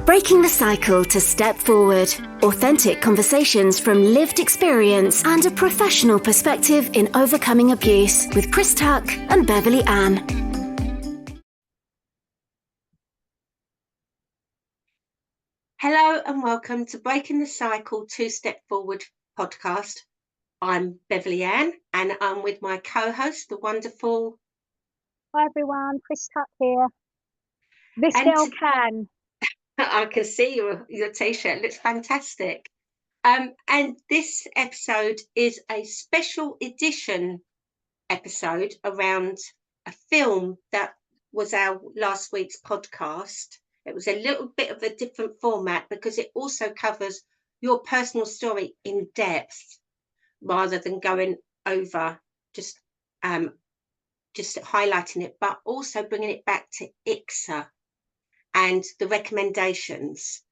Breaking the cycle to step forward. Authentic conversations from lived experience and a professional perspective in overcoming abuse with Chris Tuck and Beverley Ann. Hello and welcome to Breaking the Cycle 2 Step Forward podcast. I'm Beverley Ann and I'm with my co-host, the wonderful... Hi everyone, Chris Tuck here. This girl can. I can see your t-shirt, looks fantastic. And this episode is a special edition episode around a film that was our last week's podcast. It was a little bit of a different format because it also covers your personal story in depth rather than going over just highlighting it, but also bringing it back to IICSA and the recommendations.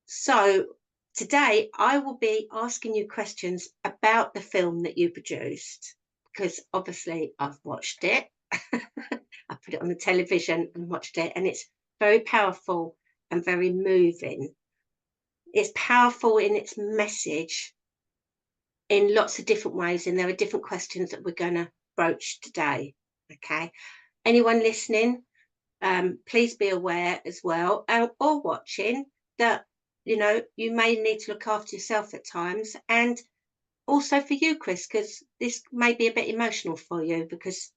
So today I will be asking you questions about the film that you produced, because obviously I've watched it. I put it on the television and watched it, and it's very powerful and very moving. It's powerful in its message in lots of different ways, and there are different questions that we're going to broach today. Okay, anyone listening, please be aware as well, or watching, that you may need to look after yourself at times, and also for you, Chris, because this may be a bit emotional for you, because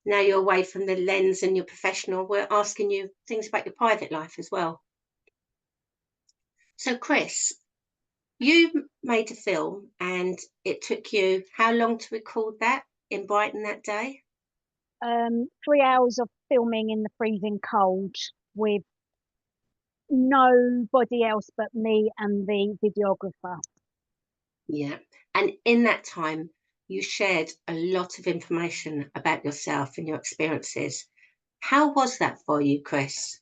now you're away from the lens and you're professional. We're asking you things about your private life as well. So Chris, you made a film and it took you how long to record that in Brighton that day? 3 hours of filming in the freezing cold with nobody else but me and the videographer. Yeah. And in that time, you shared a lot of information about yourself and your experiences. How was that for you, Chris?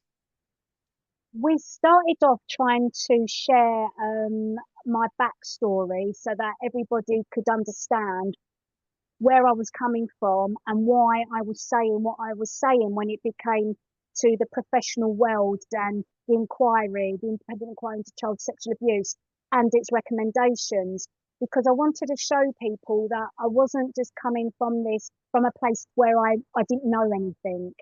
We started off trying to share my backstory so that everybody could understand where I was coming from and why I was saying what I was saying when it became to the professional world and the independent inquiry into child sexual abuse and its recommendations, because I wanted to show people that I wasn't just coming from a place where I didn't know anything.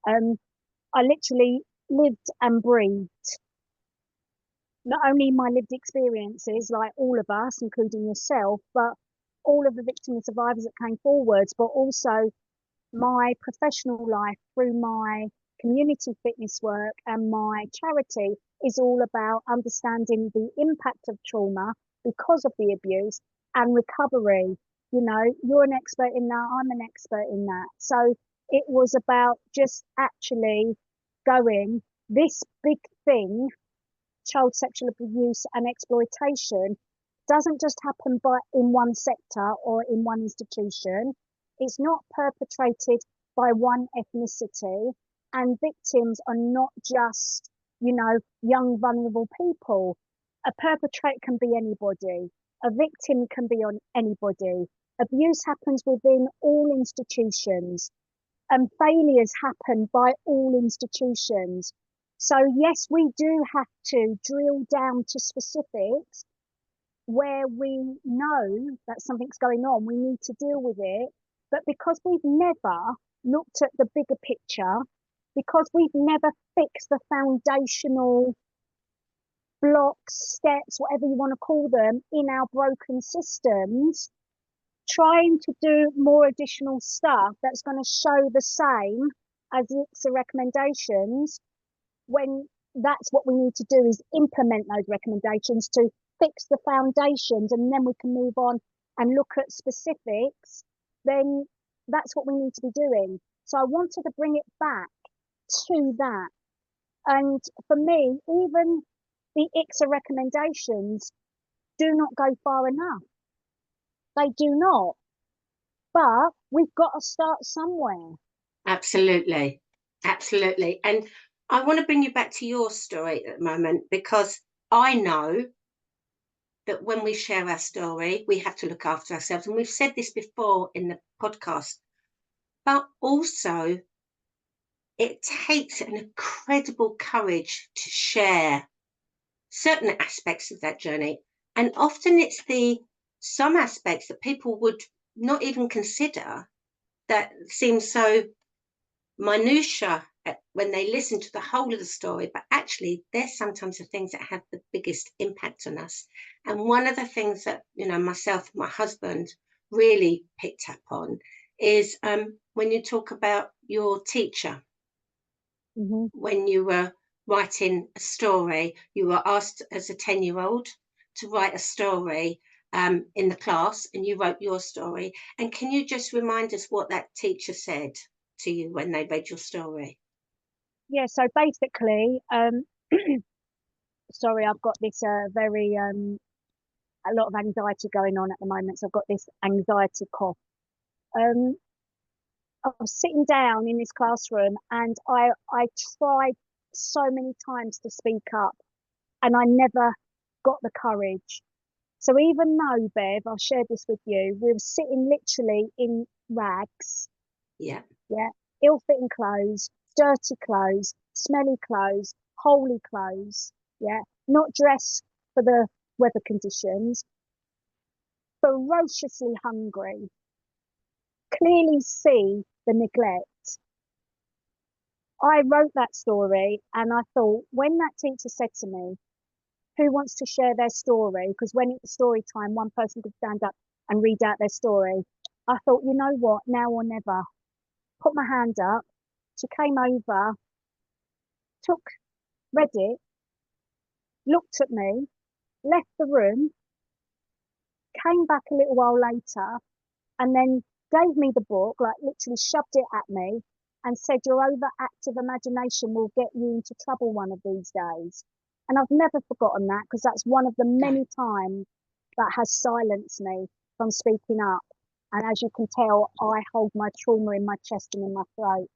I literally lived and breathed not only my lived experiences, like all of us, including yourself, but all of the victims and survivors that came forwards, but also my professional life through my community fitness work and my charity is all about understanding the impact of trauma because of the abuse and recovery. You're an expert in that, I'm an expert in that. So it was about just actually going, this big thing, child sexual abuse and exploitation, doesn't just happen in one sector or in one institution. It's not perpetrated by one ethnicity, and victims are not just, young, vulnerable people. A perpetrator can be anybody. A victim can be on anybody. Abuse happens within all institutions, and failures happen by all institutions. So yes, we do have to drill down to specifics where we know that something's going on, we need to deal with it. But because we've never looked at the bigger picture, because we've never fixed the foundational blocks, steps, whatever you want to call them, in our broken systems, trying to do more additional stuff that's going to show the same as the IICSA recommendations, when that's what we need to do, is implement those recommendations to fix the foundations, and then we can move on and look at specifics, then that's what we need to be doing. So I wanted to bring it back to that. And for me, even the IICSA recommendations do not go far enough. They do not. But we've got to start somewhere. Absolutely. Absolutely. And I want to bring you back to your story at the moment, because I know that when we share our story, we have to look after ourselves. And we've said this before in the podcast, but also it takes an incredible courage to share certain aspects of that journey. And often it's some aspects that people would not even consider that seem so minutiae when they listen to the whole of the story, but actually they're sometimes the things that have the biggest impact on us. And one of the things that, myself and my husband really picked up on is when you talk about your teacher. Mm-hmm. When you were writing a story, you were asked as a 10-year-old to write a story in the class, and you wrote your story. And can you just remind us what that teacher said to you when they read your story? Yeah, so basically, sorry, I've got this very a lot of anxiety going on at the moment. So I've got this anxiety cough. Um, I was sitting down in this classroom, and I tried so many times to speak up, and I never got the courage. So even though, Bev, I've shared this with you, we were sitting literally in rags, Yeah. yeah, ill-fitting clothes, dirty clothes, smelly clothes, holy clothes, yeah, not dressed for the weather conditions, ferociously hungry, clearly see the neglect. I wrote that story, and I thought, when that teacher said to me, who wants to share their story? Because when it was story time, one person could stand up and read out their story. I thought, you know what, now or never. Put my hand up. She came over, read it, looked at me, left the room, came back a little while later, and then gave me the book, like literally shoved it at me, and said, your overactive imagination will get you into trouble one of these days. And I've never forgotten that, because that's one of the many times that has silenced me from speaking up. And as you can tell, I hold my trauma in my chest and in my throat.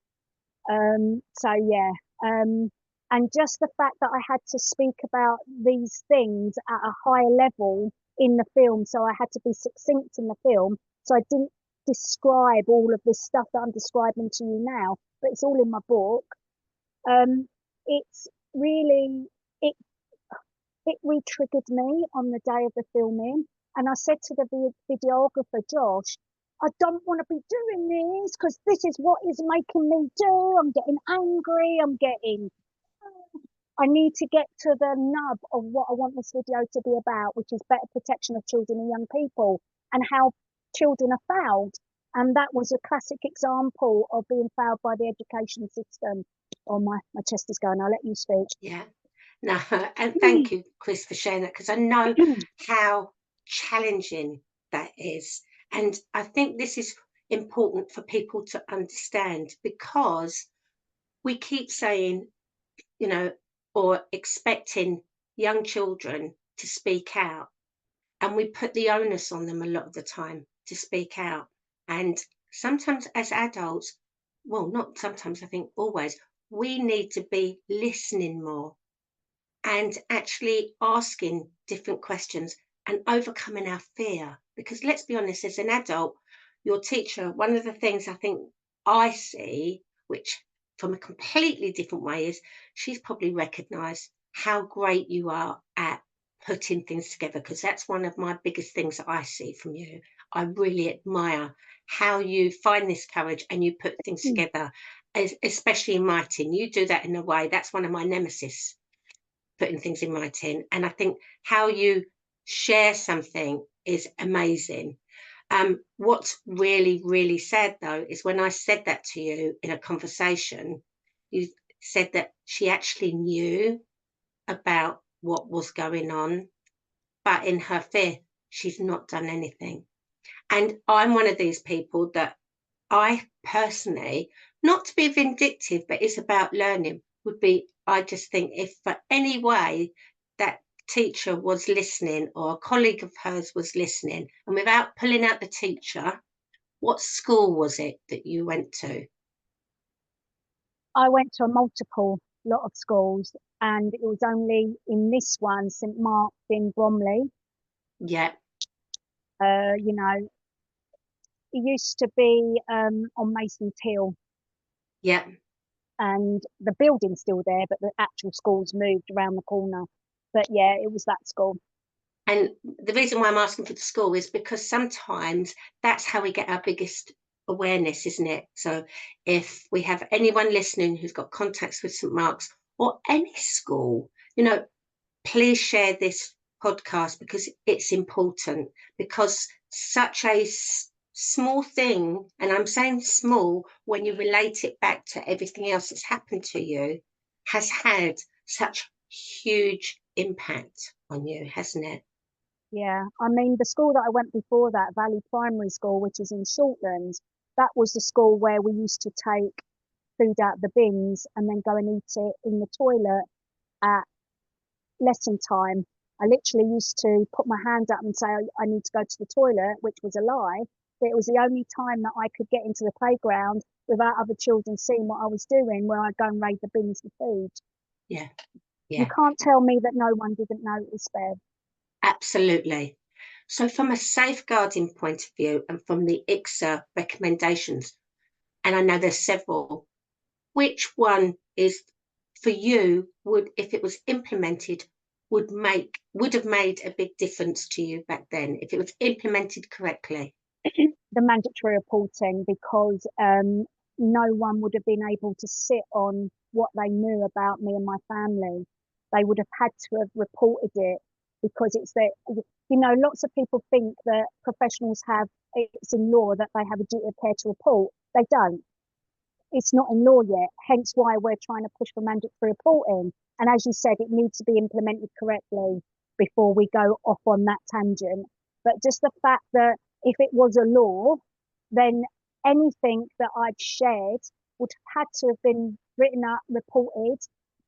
So yeah, and just the fact that I had to speak about these things at a higher level in the film, so I had to be succinct in the film, so I didn't describe all of this stuff that I'm describing to you now, but it's all in my book. It's really it it re-triggered me on the day of the filming, and I said to the videographer Josh, I don't want to be doing this because this is what is making me do. I'm getting angry. I need to get to the nub of what I want this video to be about, which is better protection of children and young people, and how children are failed. And that was a classic example of being failed by the education system. Oh, my chest is going. I'll let you speak. Yeah. No, and thank you, Chris, for sharing that, because I know how challenging that is. And I think this is important for people to understand, because we keep saying, or expecting young children to speak out, and we put the onus on them a lot of the time to speak out. And sometimes as adults, well, not sometimes, I think always, we need to be listening more and actually asking different questions and overcoming our fear. Because let's be honest, as an adult, your teacher, one of the things I think I see, which from a completely different way, is she's probably recognized how great you are at putting things together, because that's one of my biggest things that I see from you. I really admire how you find this courage and you put things together, especially in writing. You do that in a way, that's one of my nemesis, putting things in writing. And I think how you share something is amazing. What's really, really sad, though, is when I said that to you in a conversation, you said that she actually knew about what was going on, but in her fear, she's not done anything. And I'm one of these people that I personally, not to be vindictive, but it's about learning, would be, I just think, if for any way that teacher was listening or a colleague of hers was listening, and without pulling out the teacher, what school was it that you went to? I went to a multiple lot of schools, and it was only in this one, St Mark's in Bromley. Yeah. You know, it used to be on Mason's Hill. Yeah. and the building's still there, but the actual school's moved around the corner. But yeah, it was that school. And the reason why I'm asking for the school is because sometimes that's how we get our biggest awareness, isn't it? So if we have anyone listening who's got contacts with St Mark's or any school, please share this podcast, because it's important, because such a small thing, and I'm saying small when you relate it back to everything else that's happened to you, has had such huge impact on you, hasn't it? Yeah, I mean, the school that I went before that, Valley Primary School, which is in Shortland, that was the school where we used to take food out of the bins and then go and eat it in the toilet at lesson time. I literally used to put my hand up and say, I need to go to the toilet, which was a lie. But it was the only time that I could get into the playground without other children seeing what I was doing, where I'd go and raid the bins for food. Yeah, You yeah, can't tell me that no one didn't notice, Bev. absolutely. So from a safeguarding point of view and from the IICSA recommendations, and I know there's several, which one is for you if it was implemented, would have made a big difference to you back then if it was implemented correctly? The mandatory reporting, because no one would have been able to sit on what they knew about me and my family. They would have had to have reported it, because it's that, lots of people think that professionals it's in law that they have a duty of care to report. They don't. It's not in law yet, hence why we're trying to push for mandatory reporting. And as you said, it needs to be implemented correctly before we go off on that tangent. But just the fact that if it was a law, then anything that I'd shared would have had to have been written up, reported,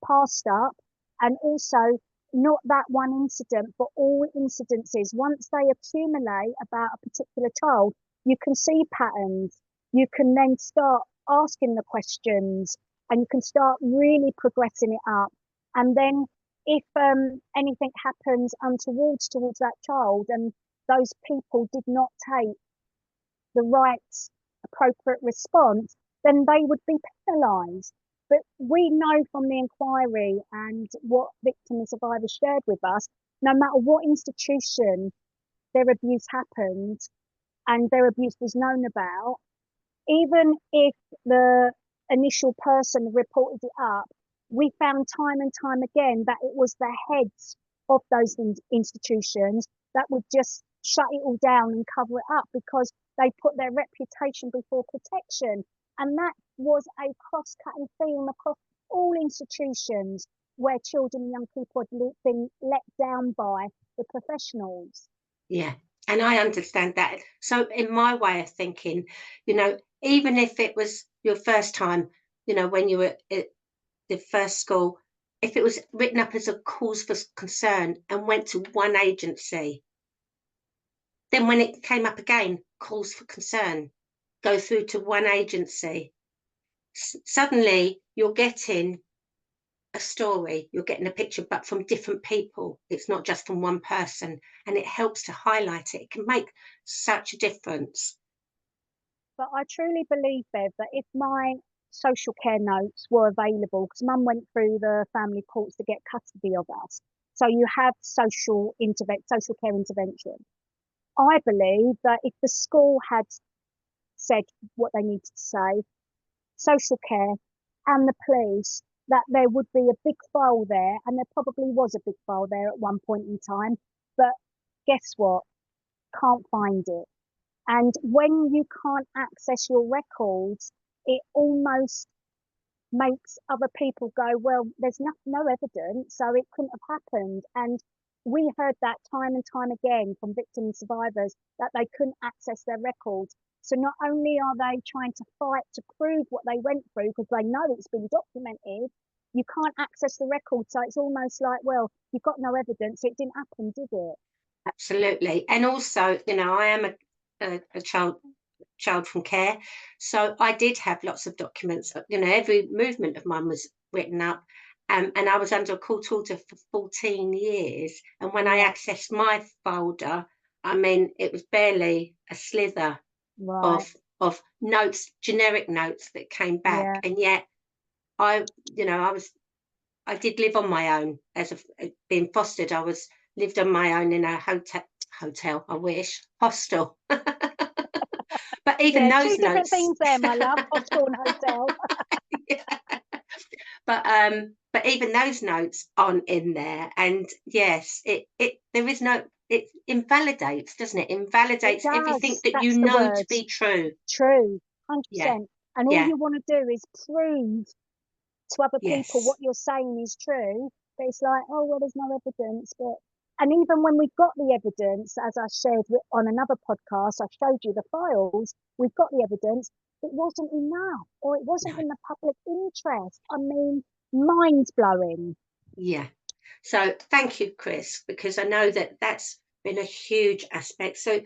passed up, and also not that one incident, but all incidences. Once they accumulate about a particular child, you can see patterns. You can then start asking the questions, and you can start really progressing it up. And then if anything happens untowards towards that child and those people did not take the right appropriate response, then they would be penalised. But we know from the inquiry and what victims and survivors shared with us, no matter what institution their abuse happened and their abuse was known about, even if the initial person reported it up, we found time and time again that it was the heads of those institutions that would just shut it all down and cover it up, because they put their reputation before protection. And that was a cross-cutting theme across all institutions where children and young people had been let down by the professionals. Yeah, and I understand that. So in my way of thinking, even if it was your first time, when you were at the first school, if it was written up as a cause for concern and went to one agency, then when it came up again, calls for concern, go through to one agency, suddenly you're getting a story, you're getting a picture, but from different people. It's not just from one person, and it helps to highlight it. It can make such a difference. But I truly believe, Bev, that if my social care notes were available, because Mum went through the family courts to get custody of us, so you have social care intervention. I believe that if the school had said what they needed to say, social care and the police, that there would be a big file there, and there probably was a big file there at one point in time. But guess what? Can't find it. And when you can't access your records, it almost makes other people go, well, there's no evidence, so it couldn't have happened. And we heard that time and time again from victim survivors, that they couldn't access their records. So not only are they trying to fight to prove what they went through, because they know it's been documented, you can't access the record. So it's almost like, well, you've got no evidence, so it didn't happen, did it? Absolutely. And also, I am a child from care, so I did have lots of documents. Every movement of mine was written up, and I was under a court order for 14 years. And when I accessed my folder, I mean, it was barely a slither of notes, generic notes that came back, and yet I did live on my own being fostered. Lived on my own in a hotel, I wish, hostel. But even Yeah, those two different notes. things there, my love, hostel and hotel. Yeah. But even those notes aren't in there. And yes, there is no, it invalidates, doesn't it? It Invalidates everything does. that you That's the know to word. be true. True. Yeah. 100%. And all Yeah. you want to do is prove to other people what Yes. you're saying is true. But it's like, oh, well, there's no evidence. And even when we've got the evidence, as I shared on another podcast, I showed you the files, we've got the evidence, it wasn't enough, or it wasn't No. in the public interest. I mean, mind blowing. Yeah. So thank you, Chris, because I know that that's been a huge aspect. So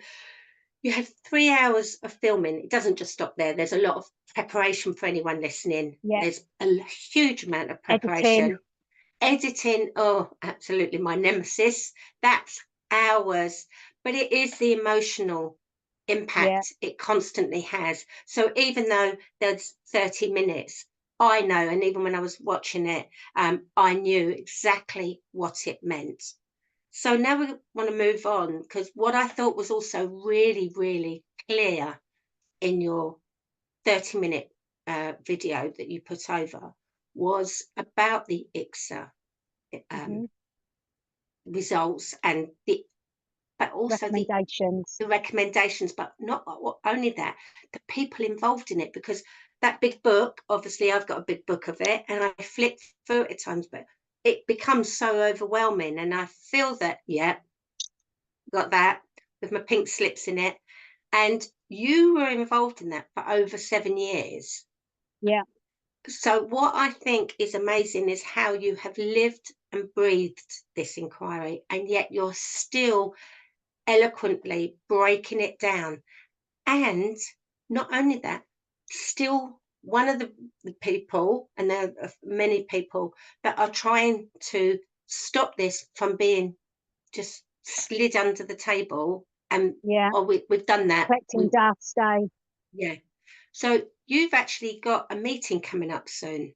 you had 3 hours of filming. It doesn't just stop there. There's a lot of preparation for anyone listening. Yeah. There's a huge amount of Editing. preparation. Editing, oh, absolutely my nemesis. That's hours, but it is the emotional Yeah. impact it constantly has. So even though there's 30 minutes, I know, and even when I was watching it, I knew exactly what it meant. So now we want to move on, because what I thought was also really, really clear in your 30-minute video that you put over was about the IICSA Hmm. results but also Recommendations. the recommendations, but not only that, the people involved in it, because that big book, obviously I've got a big book of it and I flip through it at times, but it becomes so overwhelming, and I feel that, yeah, got that with my pink slips in it. And you were involved in that for over 7 years. Yeah. So what I think is amazing is how you have lived and breathed this inquiry, and yet you're still eloquently breaking it down. And not only that, still one of the people, and there are many people that are trying to stop this from being just slid under the table. And Yeah. we've done that. Collecting dust, eh? Yeah. So you've actually got a meeting coming up soon.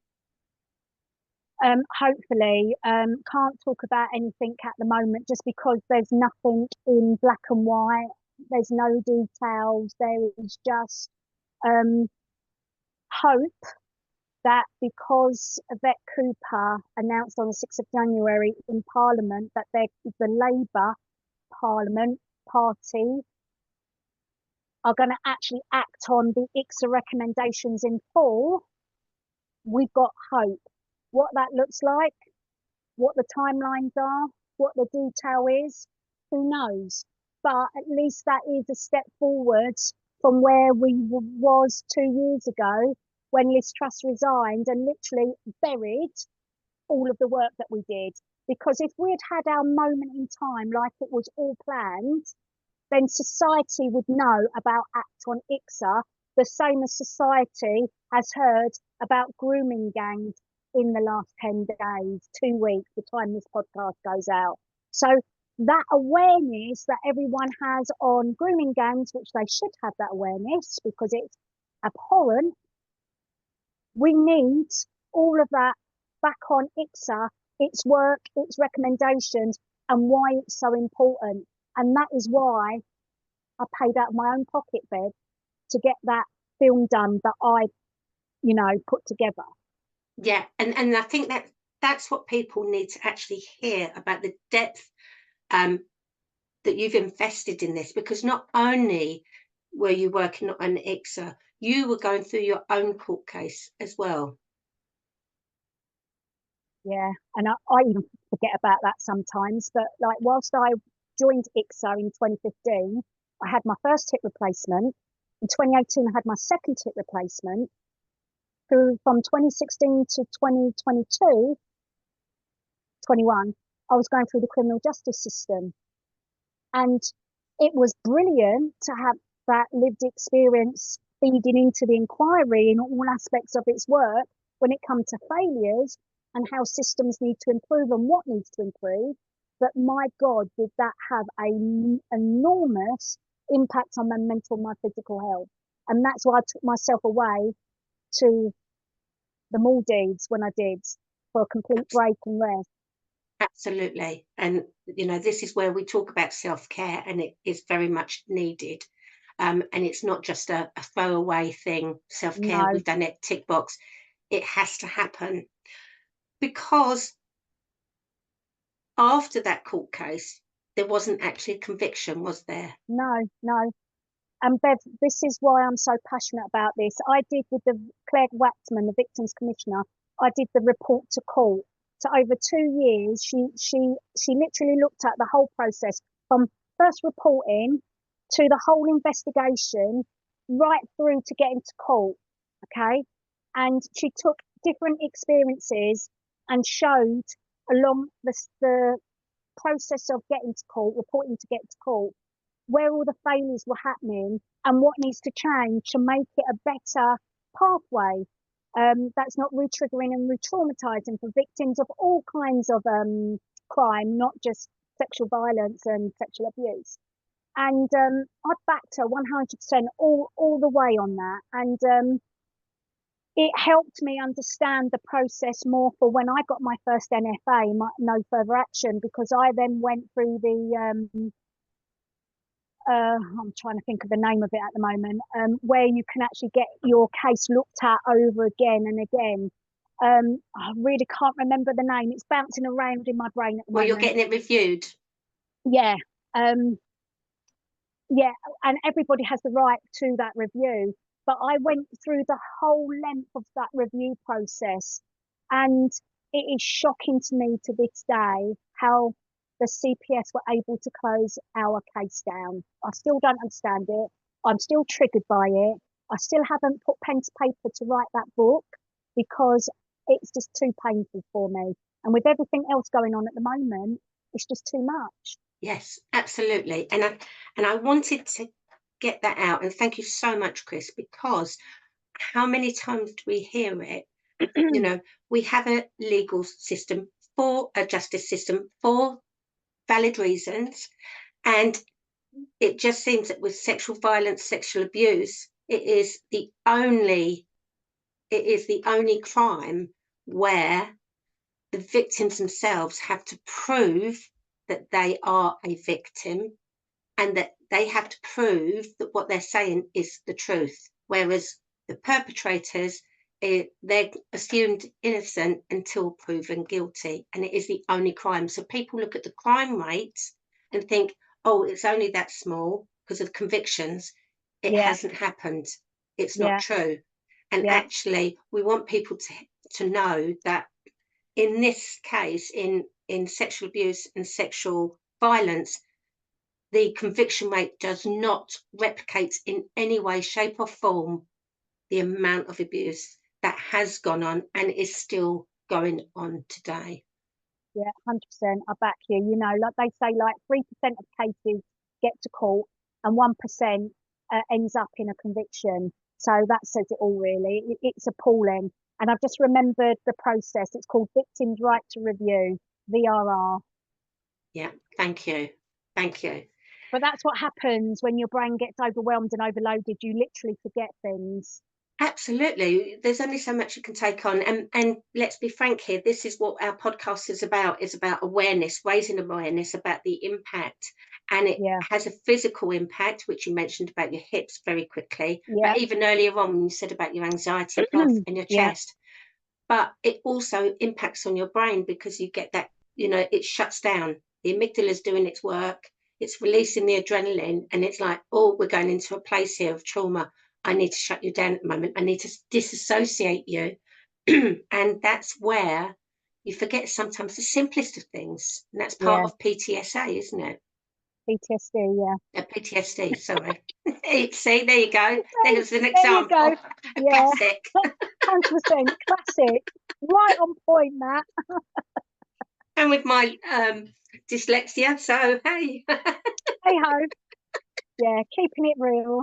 Hopefully, can't talk about anything at the moment just because there's nothing in black and white. There's no details. There is just hope that because Yvette Cooper announced on the 6th of January in Parliament that the Labour Parliament Party are going to actually act on the IICSA recommendations in full, we've got hope. What that looks like, what the timelines are, what the detail is, who knows? But at least that is a step forward from where we was 2 years ago when Liz Truss resigned and literally buried all of the work that we did. Because if we'd had our moment in time like it was all planned, then society would know about Act on IICSA, the same as society has heard about grooming gangs in the last 10 days, 2 weeks, the time this podcast goes out. So that awareness that everyone has on grooming gangs, which they should have that awareness because it's abhorrent, we need all of that back on IICSA, its work, its recommendations, and why it's so important. And that is why I paid out of my own pocket, Bev, to get that film done that I, put together. Yeah, and I think that's what people need to actually hear about the depth that you've invested in this, because not only were you working on IICSA, you were going through your own court case as well. Yeah, and I even forget about that sometimes. But like, whilst I joined IICSA in 2015, I had my first hip replacement. In 2018, I had my second hip replacement. From 2016 to 2022, 21, I was going through the criminal justice system. And it was brilliant to have that lived experience feeding into the inquiry in all aspects of its work when it comes to failures and how systems need to improve and what needs to improve. But my God, did that have an enormous impact on my mental and my physical health. And that's why I took myself away to the Maldives when I did, for a complete break and rest. Absolutely. And, you know, this is where we talk about self-care, and it is very much needed. And it's not just a throwaway thing, self-care, No, we've done it, tick box. It has to happen, because after that court case, there wasn't actually a conviction, was there? no. And Bev, this is why I'm so passionate about this. I did with the Claire Waxman, the Victims Commissioner, I did the report to court. So over 2 years, she literally looked at the whole process from first reporting to the whole investigation, right through to getting to court. Okay. And she took different experiences and showed along the process of getting to court, reporting to get to court, where all the failures were happening and what needs to change to make it a better pathway, that's not re-triggering and re-traumatizing for victims of all kinds of crime, not just sexual violence and sexual abuse. And I backed her 100% all the way on that. And it helped me understand the process more for when I got my first NFA, no further action, because I then went through the I'm trying to think of the name of it at the moment, where you can actually get your case looked at over again and again. I really can't remember the name. It's bouncing around in my brain at the Well, moment. you're getting it reviewed. Yeah. Yeah, and everybody has the right to that review. But I went through the whole length of that review process, and it is shocking to me to this day how the CPS were able to close our case down. I still don't understand it. I'm still triggered by it. I still haven't put pen to paper to write that book because it's just too painful for me. And with everything else going on at the moment, it's just too much. Yes, absolutely. And I wanted to get that out. And thank you so much, Chris, because how many times do we hear it? You know, we have a legal system, for a justice system, for valid reasons. And it just seems that with sexual violence, sexual abuse, it is the only crime where the victims themselves have to prove that they are a victim, and that they have to prove that what they're saying is the truth. Whereas the perpetrators, they're assumed innocent until proven guilty, and it is the only crime. So people look at the crime rates and think, oh, it's only that small because of convictions. It Yeah, hasn't happened. It's not yeah, true. And yeah, actually, we want people to know that in this case, in sexual abuse and sexual violence, the conviction rate does not replicate in any way, shape, or form the amount of abuse that has gone on and is still going on today. yeah, 100%. I back you. You know, like they say, like 3% of cases get to court and 1% ends up in a conviction. So that says it all, really. It's appalling. And I've just remembered the process. It's called Victims' Right to Review, VRR. Yeah, thank you. Thank you. But that's what happens when your brain gets overwhelmed and overloaded. You literally forget things. Absolutely. There's only so much you can take on. And let's be frank here, this is what our podcast is about awareness, raising awareness about the impact. And it Yeah, has a physical impact, which you mentioned about your hips very quickly, yeah, but even earlier on when you said about your anxiety cough and your yeah, chest. But it also impacts on your brain because you get that, you know, it shuts down. The amygdala is doing its work. It's releasing the adrenaline, and it's like, oh, we're going into a place here of trauma. I need to shut you down at the moment. I need to disassociate you. And that's where you forget sometimes the simplest of things. And that's part yeah. of PTSA, isn't it? PTSD, yeah. PTSD, sorry. See, there you go. There's an There you go. example, a Yeah, classic. 100% classic. Right on point, Matt. And with my dyslexia, so hey. Hey ho. Yeah, keeping it real.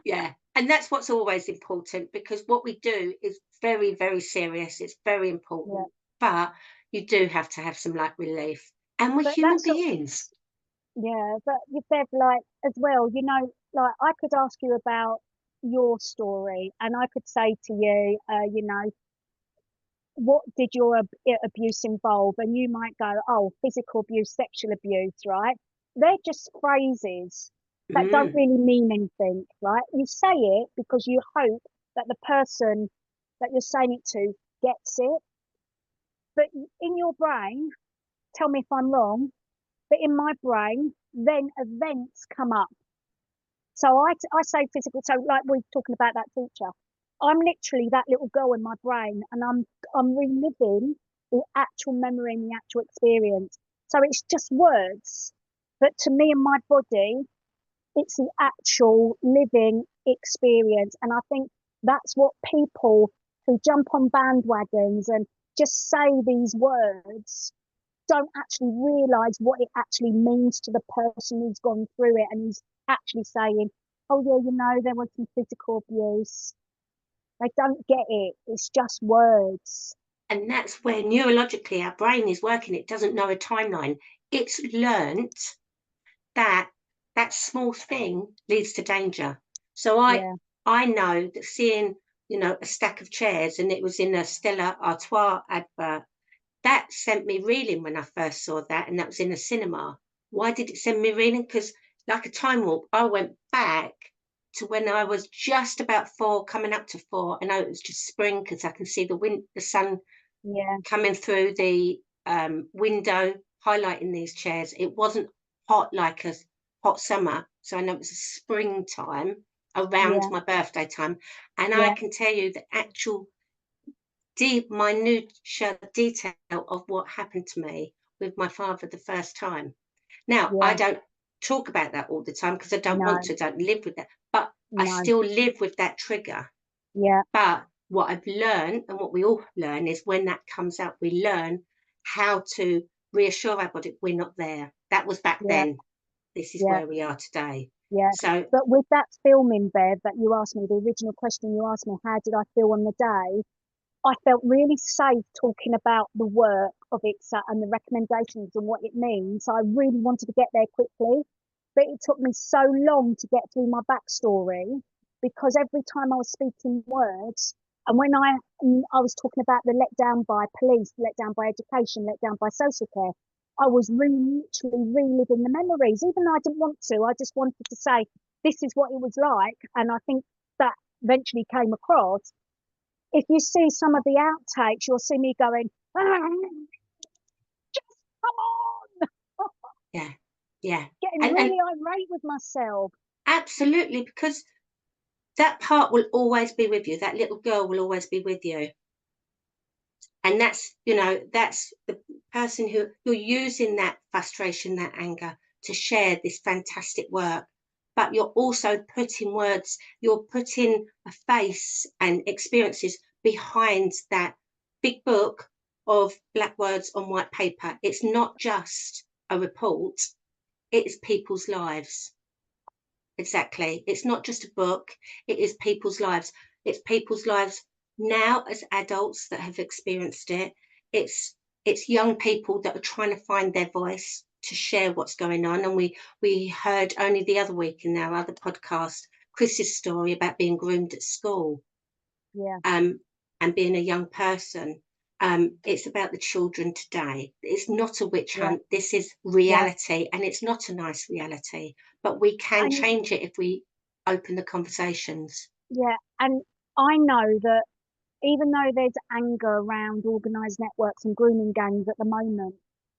Yeah, and that's what's always important, because what we do is very, very serious. It's very Yeah. important, but you do have to have some light relief, and we're But human that's what, beings. yeah, but you said like as well, you know, like I could ask you about your story and I could say to you, you know, what did your abuse involve? And you might go, oh, physical abuse, sexual abuse, right? They're just phrases that don't Mm. really mean anything, right? You say it because you hope that the person that you're saying it to gets it. But in your brain, tell me if I'm wrong, but in my brain, then events come up. So I say physical. So like we're talking about that teacher, I'm literally that little girl in my brain, and I'm reliving the actual memory and the actual experience. So it's just words, but to me and my body, it's the actual living experience. And I think that's what people who jump on bandwagons and just say these words don't actually realize what it actually means to the person who's gone through it and who's actually saying, oh yeah, you know, there was some physical abuse. They don't get it. It's just words. And that's where neurologically our brain is working. It doesn't know a timeline. It's learnt that that small thing leads to danger. So Yeah, I know that seeing, you know, a stack of chairs and it was in a Stella Artois advert, that sent me reeling when I first saw that, and that was in a cinema. Why did it send me reeling? Because like a time warp, I went back to when I was just about 4, coming up to 4. I know it was just spring because I can see the sun yeah, coming through the window, highlighting these chairs. It wasn't hot like a hot summer, so I know it was a springtime around yeah, my birthday time, and I yeah, can tell you the actual deep, minute detail of what happened to me with my father the first time. Now, I yeah. don't talk about that all the time because I don't want No, to, don't live with that, but I no, still live with that trigger. yeah, But what I've learned, and what we all learn, is when that comes up, we learn how to reassure our body we're not there. That was back yeah, then. This is yeah, where we are today. yeah. So, But with that filming, Bev, that you asked me, the original question you asked me, how did I feel on the day? I felt really safe talking about the work of IICSA and the recommendations and what it means. I really wanted to get there quickly, but it took me so long to get through my backstory because every time I was speaking words, and when I was talking about the let down by police, let down by education, let down by social care, I was really literally reliving the memories, even though I didn't want to. I just wanted to say this is what it was like, and I think that eventually came across. If you see some of the outtakes, you'll see me going, "Ah, just come on," yeah, yeah. getting And really irate with myself. absolutely, because that part will always be with you. That little girl will always be with you. And that's, you know, that's the person who you're using that frustration, that anger to share this fantastic work. But you're also putting words, you're putting a face and experiences behind that big book of black words on white paper. It's not just a report, it's people's lives. Exactly. It's not just a book, it is people's lives. It's people's lives now as adults that have experienced it. It's it's young people that are trying to find their voice to share what's going on. And we heard only the other week in our other podcast Chris's story about being groomed at school, Yeah, um, and being a young person. It's about the children today. It's not a witch yeah, hunt. This is yeah. reality, and it's not a nice reality. But we can And change it if we open the conversations. yeah, and I know that even though there's anger around organised networks and grooming gangs at the moment,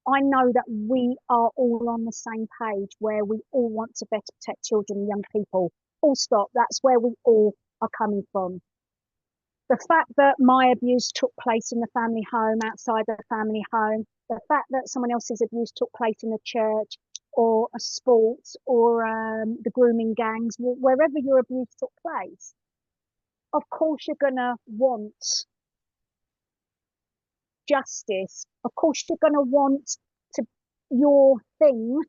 I know that we are all on the same page where we all want to better protect children and young people. Full stop. That's where we all are coming from. The fact that my abuse took place in the family home, outside the family home, the fact that someone else's abuse took place in a church or a sports or the grooming gangs, wherever your abuse took place, of course you're going to want justice. Of course you're going to want to your thing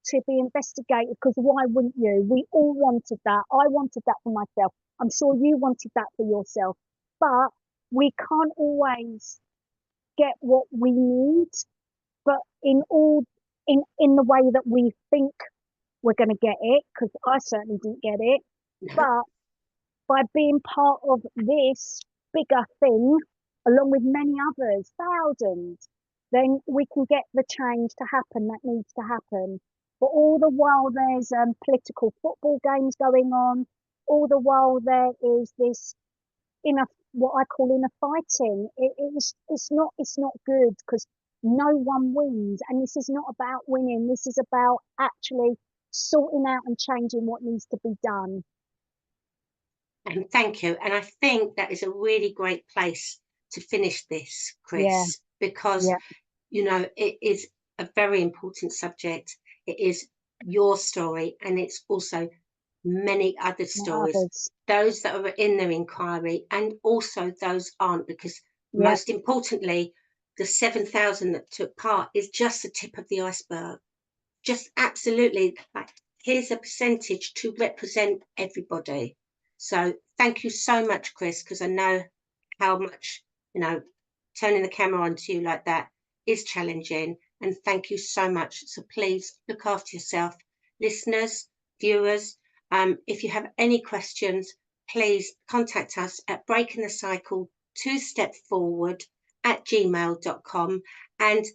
to be investigated because why wouldn't you? We all wanted that. I wanted that for myself. I'm sure you wanted that for yourself. But we can't always get what we need, but in the way that we think we're going to get it, because I certainly didn't get it. No, But by being part of this bigger thing, along with many others, thousands, then we can get the change to happen that needs to happen. But all the while there's political football games going on, all the while there is this what I call inner fighting. It's not good, because no one wins, and this is not about winning. This is about actually sorting out and changing what needs to be done. And thank you. And I think that is a really great place to finish this, Chris, Yeah. because, you know, it is a very important subject. It is your story, and it's also many other stories, those that are in their inquiry, and also those aren't, because most importantly, the 7,000 that took part is just the tip of the iceberg. Just absolutely, like, here's a percentage to represent everybody. So thank you so much, Chris, because I know how much, you know, turning the camera on to you like that is challenging. And thank you so much. So please look after yourself. Listeners, viewers, if you have any questions, please contact us at breakingthecycle 2stepforward@gmail.com. And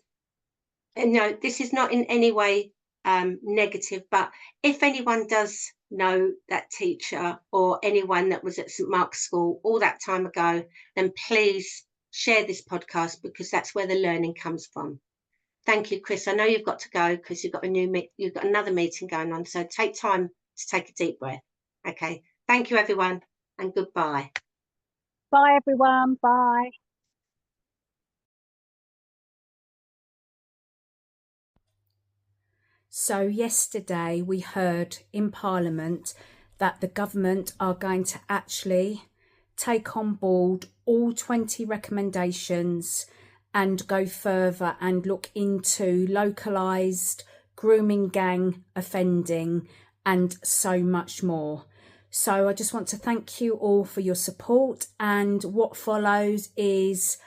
no, this is not in any way negative, but if anyone does know that teacher or anyone that was at St Mark's School all that time ago, then please share this podcast, because that's where the learning comes from. Thank you, Chris. I know you've got to go because you've got another meeting going on, so take time to take a deep breath. Okay, thank you everyone, and goodbye. Bye everyone. Bye. So yesterday we heard in Parliament that the government are going to actually take on board all 20 recommendations and go further and look into localised grooming gang offending and so much more. So I just want to thank you all for your support, and what follows is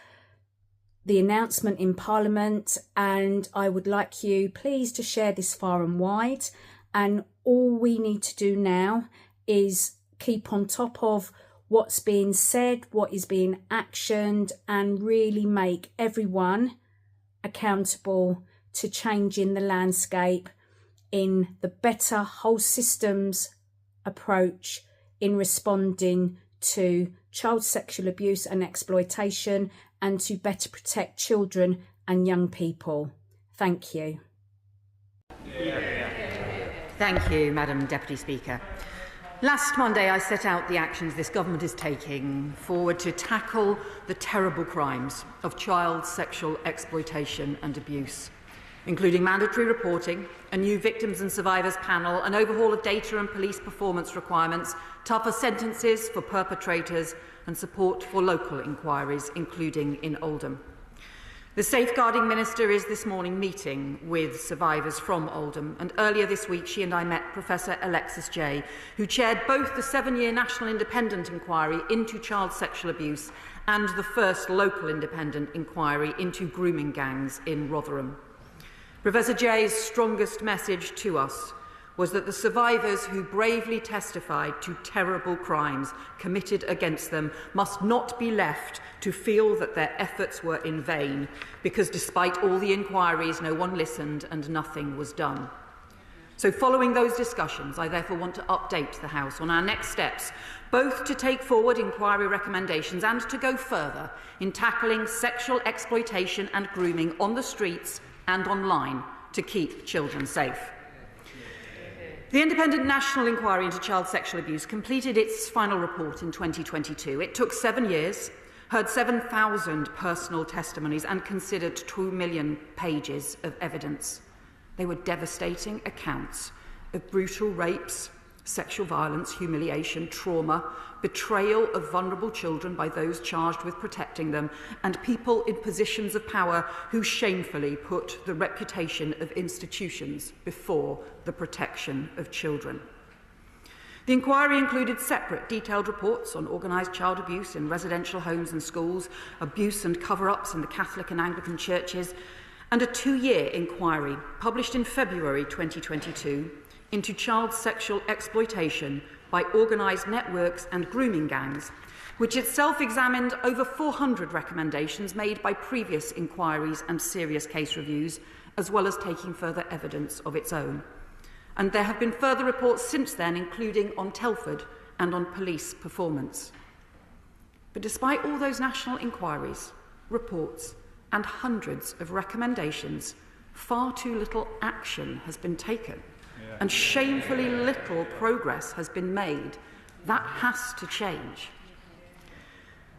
the announcement in Parliament, and I would like you please to share this far and wide. And all we need to do now is keep on top of what's being said, what is being actioned, and really make everyone accountable to changing the landscape in the better whole systems approach in responding to child sexual abuse and exploitation, and to better protect children and young people. Thank you. Thank you, Madam Deputy Speaker. Last Monday, I set out the actions this government is taking forward to tackle the terrible crimes of child sexual exploitation and abuse, including mandatory reporting, a new victims and survivors panel, an overhaul of data and police performance requirements, tougher sentences for perpetrators, and support for local inquiries, including in Oldham. The Safeguarding Minister is this morning meeting with survivors from Oldham, and earlier this week she and I met Professor Alexis Jay, who chaired both the 7-year National Independent Inquiry into child sexual abuse and the first local independent inquiry into grooming gangs in Rotherham. Professor Jay's strongest message to us was that the survivors who bravely testified to terrible crimes committed against them must not be left to feel that their efforts were in vain, because despite all the inquiries, no one listened and nothing was done. So following those discussions, I therefore want to update the House on our next steps, both to take forward inquiry recommendations and to go further in tackling sexual exploitation and grooming on the streets and online to keep children safe. The Independent National Inquiry into Child Sexual Abuse completed its final report in 2022. It took 7 years, heard 7,000 personal testimonies and considered 2 million pages of evidence. They were devastating accounts of brutal rapes, sexual violence, humiliation, trauma, betrayal of vulnerable children by those charged with protecting them, and people in positions of power who shamefully put the reputation of institutions before the protection of children. The inquiry included separate detailed reports on organised child abuse in residential homes and schools, abuse and cover-ups in the Catholic and Anglican churches, and a 2-year inquiry published in February 2022 into child sexual exploitation by organised networks and grooming gangs, which itself examined over 400 recommendations made by previous inquiries and serious case reviews, as well as taking further evidence of its own. And there have been further reports since then, including on Telford and on police performance. But despite all those national inquiries, reports, and hundreds of recommendations, far too little action has been taken, and shamefully little progress has been made. That has to change.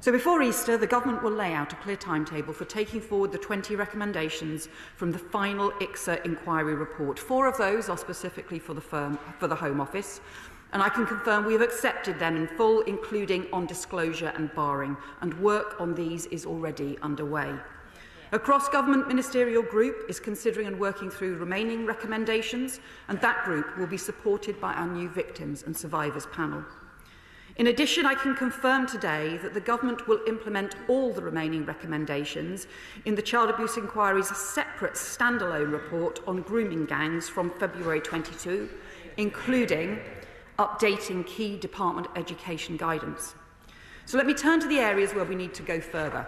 So before Easter, the government will lay out a clear timetable for taking forward the 20 recommendations from the final IICSA inquiry report. 4 of those are specifically for the Home Office, and I can confirm we have accepted them in full, including on disclosure and barring, and work on these is already underway. A cross-government ministerial group is considering and working through remaining recommendations, and that group will be supported by our new Victims and Survivors panel. In addition, I can confirm today that the government will implement all the remaining recommendations in the Child Abuse Inquiry's separate standalone report on grooming gangs from February 22, including updating key department education guidance. So let me turn to the areas where we need to go further.